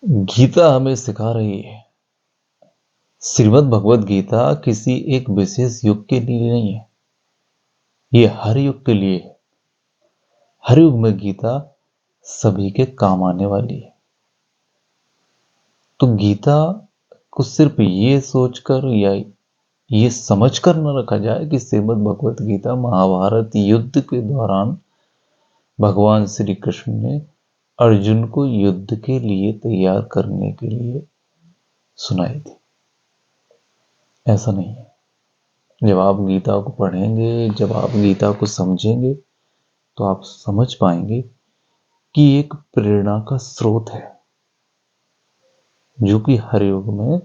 गीता हमें सिखा रही है, श्रीमद् भगवत गीता किसी एक विशेष युग के लिए नहीं है, ये हर युग के लिए है। हर युग में गीता सभी के काम आने वाली है। तो गीता को सिर्फ ये सोचकर या ये समझकर न रखा जाए कि श्रीमद् भगवत गीता महाभारत युद्ध के दौरान भगवान श्री कृष्ण ने अर्जुन को युद्ध के लिए तैयार करने के लिए सुनाई थी। ऐसा नहीं है। जब आप गीता को पढ़ेंगे, जब आप गीता को समझेंगे, तो आप समझ पाएंगे कि एक प्रेरणा का स्रोत है जो कि हर युग में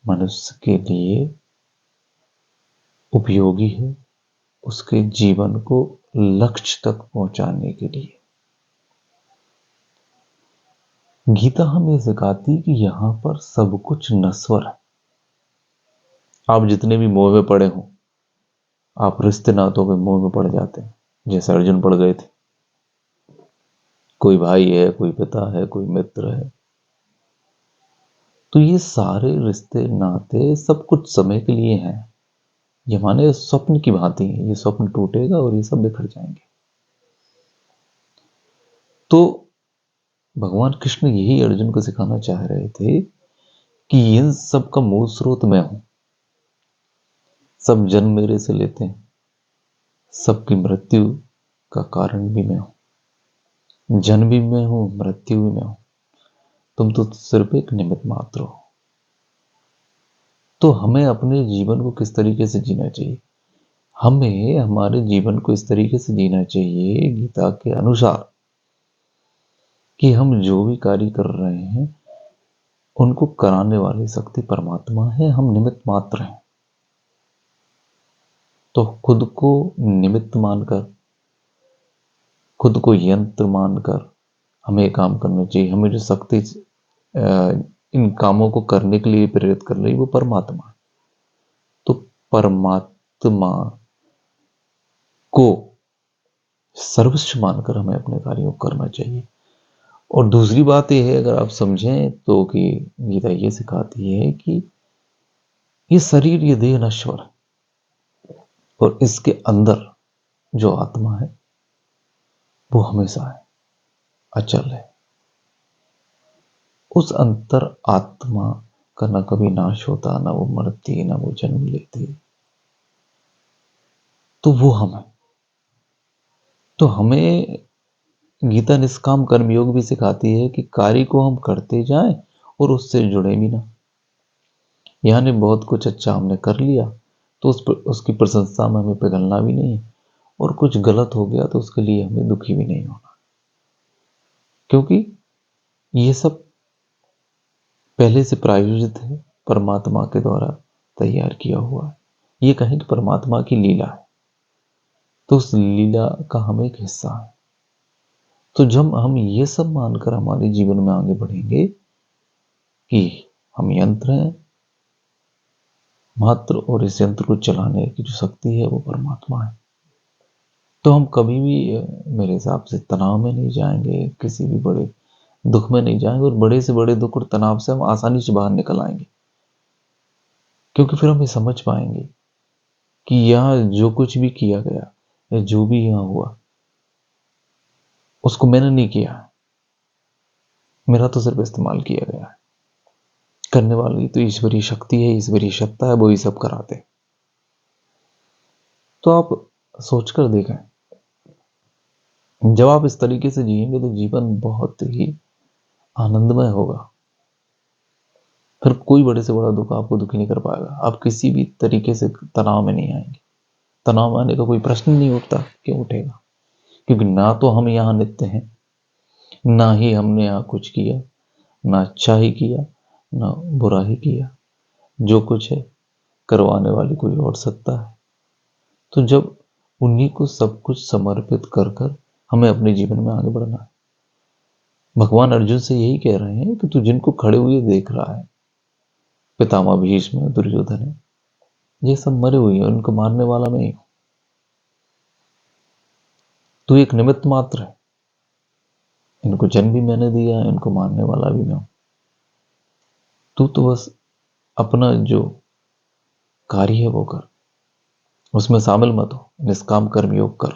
मनुष्य के लिए उपयोगी है, उसके जीवन को लक्ष्य तक पहुंचाने के लिए। गीता हमें सिखाती कि यहां पर सब कुछ नश्वर है। आप जितने भी मोह में पड़े हो, आप रिश्ते नातों के मोह में पड़ जाते हैं, जैसे अर्जुन पड़ गए थे। कोई भाई है, कोई पिता है, कोई मित्र है। तो ये सारे रिश्ते नाते सब कुछ समय के लिए हैं। ये माने स्वप्न की भांति है, ये स्वप्न टूटेगा और ये सब बिखर जाएंगे। तो भगवान कृष्ण यही अर्जुन को सिखाना चाह रहे थे कि इन सब का मूल स्रोत मैं हूं। सब जन्म मेरे से लेते हैं, सबकी मृत्यु का कारण भी मैं हूं। जन्म भी मैं हूं, मृत्यु भी मैं हूं। तुम तो सिर्फ एक निमित्त मात्र हो। तो हमें अपने जीवन को किस तरीके से जीना चाहिए? हमें हमारे जीवन को इस तरीके से जीना चाहिए गीता के अनुसार कि हम जो भी कार्य कर रहे हैं उनको कराने वाली शक्ति परमात्मा है, हम निमित्त मात्र हैं। तो खुद को निमित्त मानकर, खुद को यंत्र मानकर हमें काम करना चाहिए। हमें जो शक्ति इन कामों को करने के लिए प्रेरित कर रही वो परमात्मा। तो परमात्मा को सर्वोच्च मानकर हमें अपने कार्यों को करना चाहिए। और दूसरी बात यह है, अगर आप समझें तो, कि गीता ये सिखाती है कि ये शरीर, ये देह नश्वर है और इसके अंदर जो आत्मा है वो हमेशा है, अचल है। उस अंतर आत्मा का न कभी नाश होता, ना वो मरती, ना वो जन्म लेती। तो वो हम है। तो हमें गीता निष्काम कर्मयोग भी सिखाती है कि कार्य को हम करते जाएं और उससे जुड़े भी ना। यानी बहुत कुछ अच्छा हमने कर लिया तो उसकी प्रशंसा में हमें पिघलना भी नहीं है, और कुछ गलत हो गया तो उसके लिए हमें दुखी भी नहीं होना, क्योंकि ये सब पहले से प्रायोजित है, परमात्मा के द्वारा तैयार किया हुआ है। ये कहें कि परमात्मा की लीला है, तो उस लीला का हम एक हिस्सा है। तो जब हम ये सब मानकर हमारे जीवन में आगे बढ़ेंगे कि हम यंत्र हैं मात्र, और इस यंत्र को चलाने की जो शक्ति है वो परमात्मा है, तो हम कभी भी मेरे हिसाब से तनाव में नहीं जाएंगे, किसी भी बड़े दुख में नहीं जाएंगे, और बड़े से बड़े दुख और तनाव से हम आसानी से बाहर निकल आएंगे। क्योंकि फिर हम ये समझ पाएंगे कि यहाँ जो कुछ भी किया गया या जो भी यहाँ हुआ उसको मैंने नहीं किया, मेरा तो सिर्फ इस्तेमाल किया गया है। करने वाली तो ईश्वरीय शक्ति है, ईश्वरीय सत्ता है, वो ही सब कराते। तो आप सोचकर देखें, जब आप इस तरीके से जिएंगे तो जीवन बहुत ही आनंदमय होगा। फिर कोई बड़े से बड़ा दुख आपको दुखी नहीं कर पाएगा। आप किसी भी तरीके से तनाव में नहीं आएंगे। तनाव आने का कोई प्रश्न नहीं उठता। क्यों उठेगा? क्योंकि ना तो हम यहाँ नित्य हैं, ना ही हमने यहाँ कुछ किया, ना अच्छा ही किया ना बुरा ही किया। जो कुछ है करवाने वाली कोई और सत्ता है। तो जब उन्हीं को सब कुछ समर्पित कर कर हमें अपने जीवन में आगे बढ़ना है। भगवान अर्जुन से यही कह रहे हैं कि तू जिनको खड़े हुए देख रहा है, पितामह भीष्म, दुर्योधन है, ये सब मरे हुए हैं, उनको मारने वाला मैं ही हूं। तू एक निमित्त मात्र है। इनको जन्म भी मैंने दिया है, इनको मारने वाला भी मैं हूं। तू तो बस अपना जो कार्य है वो कर, उसमें शामिल मत हो, निष्काम कर्म योग कर।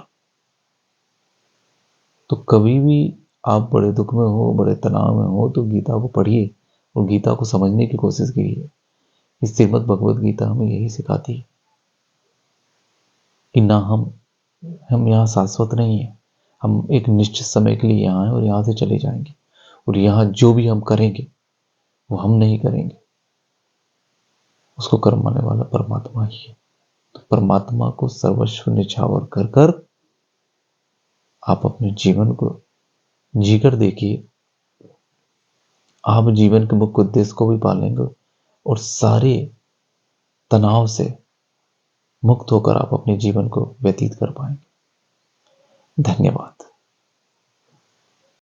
तो कभी भी आप बड़े दुख में हो, बड़े तनाव में हो, तो गीता को पढ़िए और गीता को समझने की कोशिश कीजिए। इस श्रीमद् भगवद गीता हमें यही सिखाती है कि ना हम यहाँ शाश्वत नहीं है। हम एक निश्चित समय के लिए यहाँ हैं और यहाँ से चले जाएंगे, और यहाँ जो भी हम करेंगे वो हम नहीं करेंगे, उसको करवाने वाला परमात्मा ही है। तो परमात्मा को सर्वस्व निछावर कर कर आप अपने जीवन को जीकर देखिए। आप जीवन के मुख्य उद्देश्य को भी पालेंगे और सारे तनाव से मुक्त होकर आप अपने जीवन को व्यतीत कर पाएंगे। धन्यवाद।